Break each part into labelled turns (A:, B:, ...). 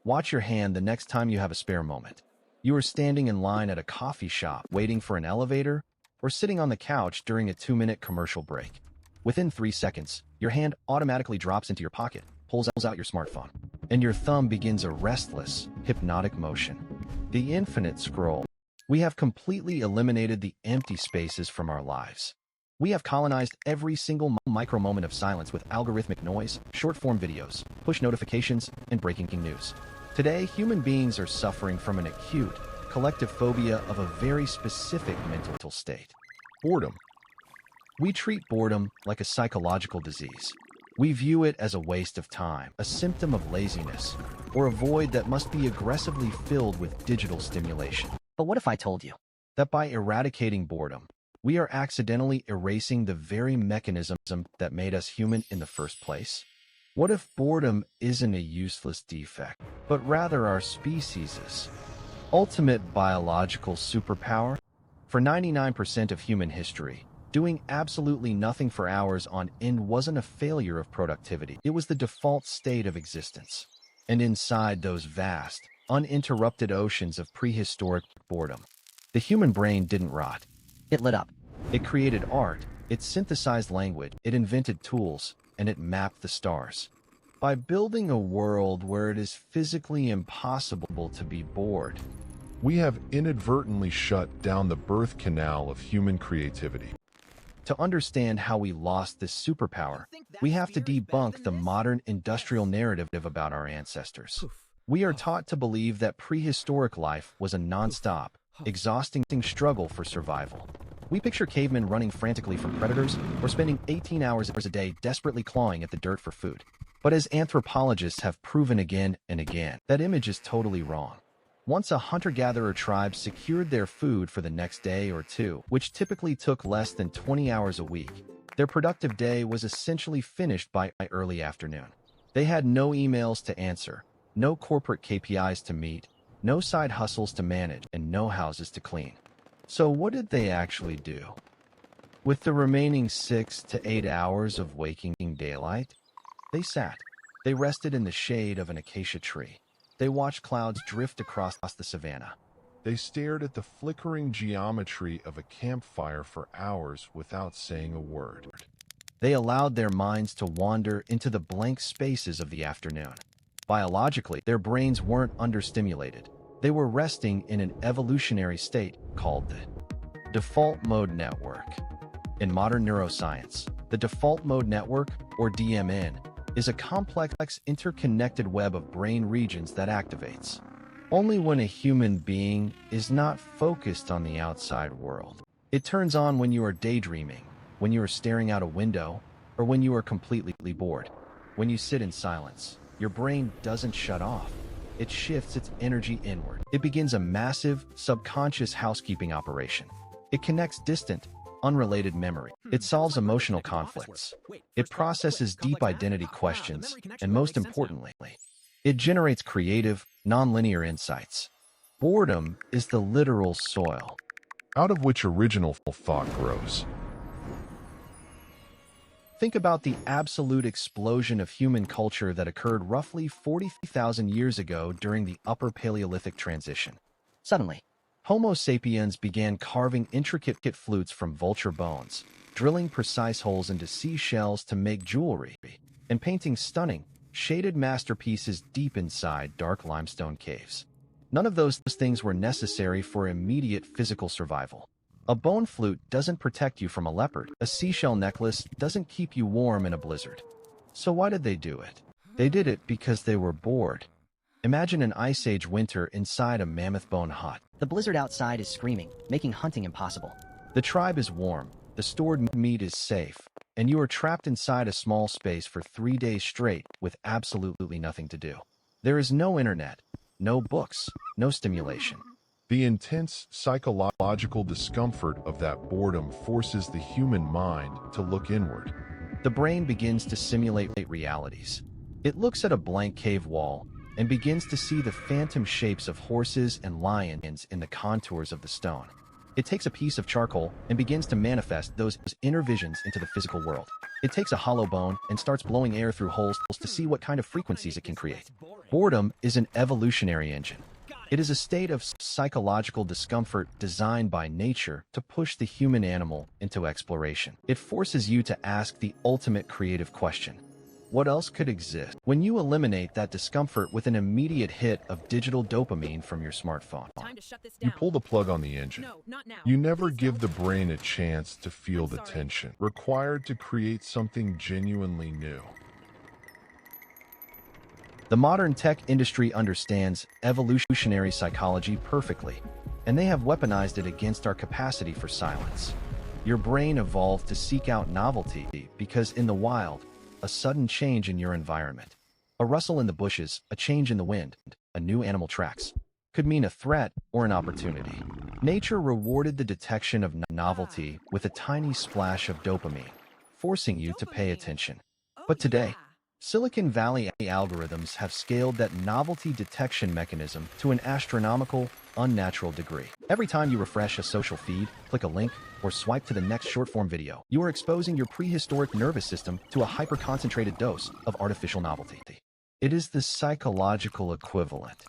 A: Watch your hand the next time you have a spare moment. You are standing in line at a coffee shop, waiting for an elevator, or sitting on the couch during a 2-minute commercial break. Within 3 seconds, your hand automatically drops into your pocket, pulls out your smartphone, and your thumb begins a restless, hypnotic motion. The infinite scroll. We have completely eliminated the empty spaces from our lives. We have colonized every single micro moment of silence with algorithmic noise, short-form videos, push notifications, and breaking news. Today, human beings are suffering from an acute, collective phobia of a very specific mental state: boredom. We treat boredom like a psychological disease. We view it as a waste of time, a symptom of laziness, or a void that must be aggressively filled with digital stimulation.
B: But what if I told you
A: That by eradicating boredom, we are accidentally erasing the very mechanism that made us human in the first place? What if boredom isn't a useless defect, but rather our species' ultimate biological superpower? For 99% of human history, doing absolutely nothing for hours on end wasn't a failure of productivity. It was the default state of existence. And inside those vast, uninterrupted oceans of prehistoric boredom, the human brain didn't rot.
B: it lit up?
A: It created art, it synthesized language, it invented tools, and it mapped the stars. By building a world where it is physically impossible to be bored,
C: We have inadvertently shut down the birth canal of human creativity.
A: to understand how we lost this superpower, we have to debunk the modern industrial narrative about our ancestors. We are taught to believe that prehistoric life was a non-stop, exhausting struggle for survival. We picture cavemen running frantically from predators or spending 18 hours a day desperately clawing at the dirt for food. But as anthropologists have proven again and again, that image is totally wrong. Once a hunter-gatherer tribe secured their food for the next day or two, which typically took less than 20 hours a week, their productive day was essentially finished by early afternoon. They had no emails to answer, no corporate KPIs to meet, no side hustles to manage, and no houses to clean. So what did they actually do? With the remaining 6 to 8 hours of waking daylight, they sat. They rested in the shade of an acacia tree. They watched clouds drift across the savannah.
C: They stared at the flickering geometry of a campfire for hours without saying a word.
A: They allowed their minds to wander into the blank spaces of the afternoon. Biologically, their brains weren't understimulated. They were resting in an evolutionary state called the default mode network. In modern neuroscience, the default mode network, or DMN, is a complex, interconnected web of brain regions that activates only when a human being is not focused on the outside world. It turns on when you are daydreaming, when you are staring out a window, or when you are completely bored. When you sit in silence, your brain doesn't shut off. It shifts its energy inward. It begins a massive, subconscious housekeeping operation. It connects distant, unrelated memory. It solves emotional conflicts. It processes deep identity questions, and most importantly, it generates creative, nonlinear insights. Boredom is the literal soil
C: Out of which original thought grows.
A: Think about the absolute explosion of human culture that occurred roughly 40,000 years ago during the Upper Paleolithic transition.
B: Suddenly,
A: Homo sapiens began carving intricate flutes from vulture bones, drilling precise holes into seashells to make jewelry, and painting stunning, shaded masterpieces deep inside dark limestone caves. None of those things were necessary for immediate physical survival. A bone flute doesn't protect you from a leopard. A seashell necklace doesn't keep you warm in a blizzard. So why did they do it? They did it because they were bored. Imagine an Ice Age winter inside a mammoth bone hut.
B: the blizzard outside is screaming, making hunting impossible.
A: The tribe is warm, the stored meat is safe, and you are trapped inside a small space for 3 days straight with absolutely nothing to do. There is no internet, no books, no stimulation.
C: The intense psychological discomfort of that boredom forces the human mind to look inward.
A: The brain begins to simulate realities. It looks at a blank cave wall and begins to see the phantom shapes of horses and lions in the contours of the stone. It takes a piece of charcoal and begins to manifest those inner visions into the physical world. It takes a hollow bone and starts blowing air through holes to see what kind of frequencies it can create. Boredom is an evolutionary engine. It is a state of psychological discomfort designed by nature to push the human animal into exploration. It forces you to ask the ultimate creative question: what else could exist? When you eliminate that discomfort with an immediate hit of digital dopamine from your smartphone,
C: You pull the plug on the engine. You never give the brain a chance to feel the tension required to create something genuinely new.
A: the modern tech industry understands evolutionary psychology perfectly, and they have weaponized it against our capacity for silence. Your brain evolved to seek out novelty because in the wild, a sudden change in your environment, a rustle in the bushes, a change in the wind, a new animal tracks, could mean a threat or an opportunity. Nature rewarded the detection of novelty with a tiny splash of dopamine, forcing you to pay attention. But today, Silicon Valley algorithms have scaled that novelty detection mechanism to an astronomical, unnatural degree. Every time you refresh a social feed, click a link, or swipe to the next short-form video, you are exposing your prehistoric nervous system to a hyper-concentrated dose of artificial novelty. It is the psychological equivalent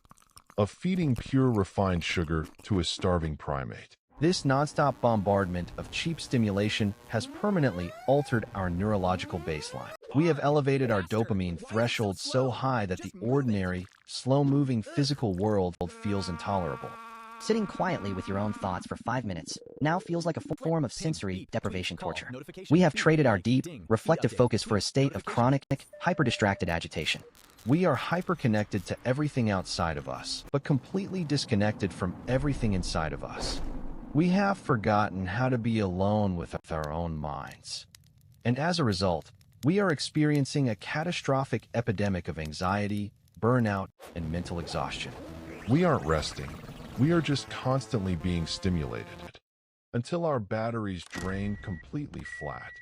C: Of feeding pure refined sugar to a starving primate.
A: This nonstop bombardment of cheap stimulation has permanently altered our neurological baseline. We have elevated our dopamine threshold so high that the ordinary, slow-moving physical world feels intolerable.
B: Sitting quietly with your own thoughts for 5 minutes now feels like a form of sensory deprivation torture. We have traded our deep, reflective focus for a state of chronic, hyper-distracted agitation.
A: We are hyper-connected to everything outside of us, but completely disconnected from everything inside of us. We have forgotten how to be alone with our own minds. And as a result, we are experiencing a catastrophic epidemic of anxiety, burnout, and mental exhaustion.
C: We aren't resting. We are just constantly being stimulated until our batteries drain completely flat.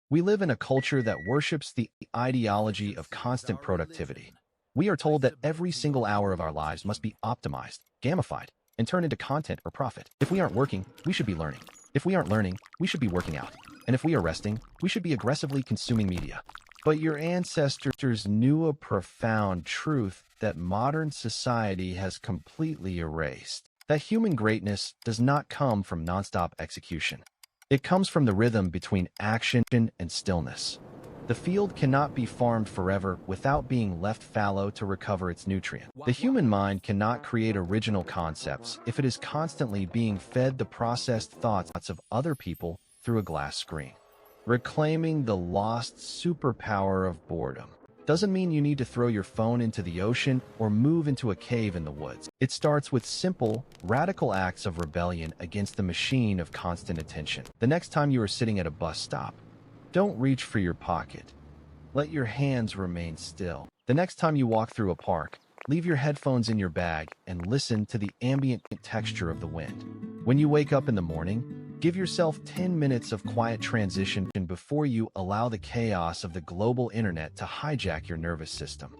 A: We live in a culture that worships the ideology of constant productivity. We are told that every single hour of our lives must be optimized, gamified, and turned into content or profit. If we aren't working, we should be learning. If we aren't learning, we should be working out. And if we are resting, we should be aggressively consuming media. But your ancestors knew a profound truth that modern society has completely erased. That human greatness does not come from nonstop execution. It comes from the rhythm between action and stillness. The field cannot be farmed forever without being left fallow to recover its nutrient. The human mind cannot create original concepts if it is constantly being fed the processed thoughts of other people through a glass screen. Reclaiming the lost superpower of boredom doesn't mean you need to throw your phone into the ocean or move into a cave in the woods. It starts with simple, radical acts of rebellion against the machine of constant attention. The next time you are sitting at a bus stop, don't reach for your pocket. Let your hands remain still. The next time you walk through a park, leave your headphones in your bag and listen to the ambient texture of the wind. When you wake up in the morning, give yourself 10 minutes of quiet transition before you allow the chaos of the global internet to hijack your nervous system.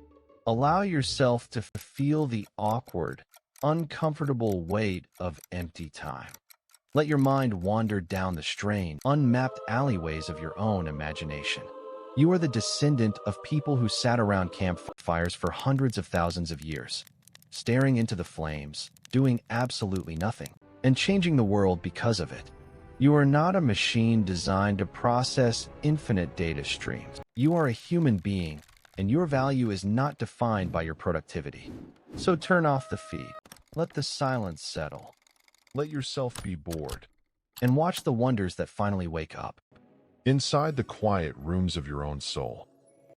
A: Allow yourself to feel the awkward, uncomfortable weight of empty time. Let your mind wander down the strange, unmapped alleyways of your own imagination. You are the descendant of people who sat around campfires for hundreds of thousands of years, staring into the flames, doing absolutely nothing, and changing the world because of it. You are not a machine designed to process infinite data streams. You are a human being, and your value is not defined by your productivity. So turn off the feed. Let the silence settle.
C: Let yourself be bored.
A: And watch the wonders that finally wake up.
C: Inside the quiet rooms of your own soul.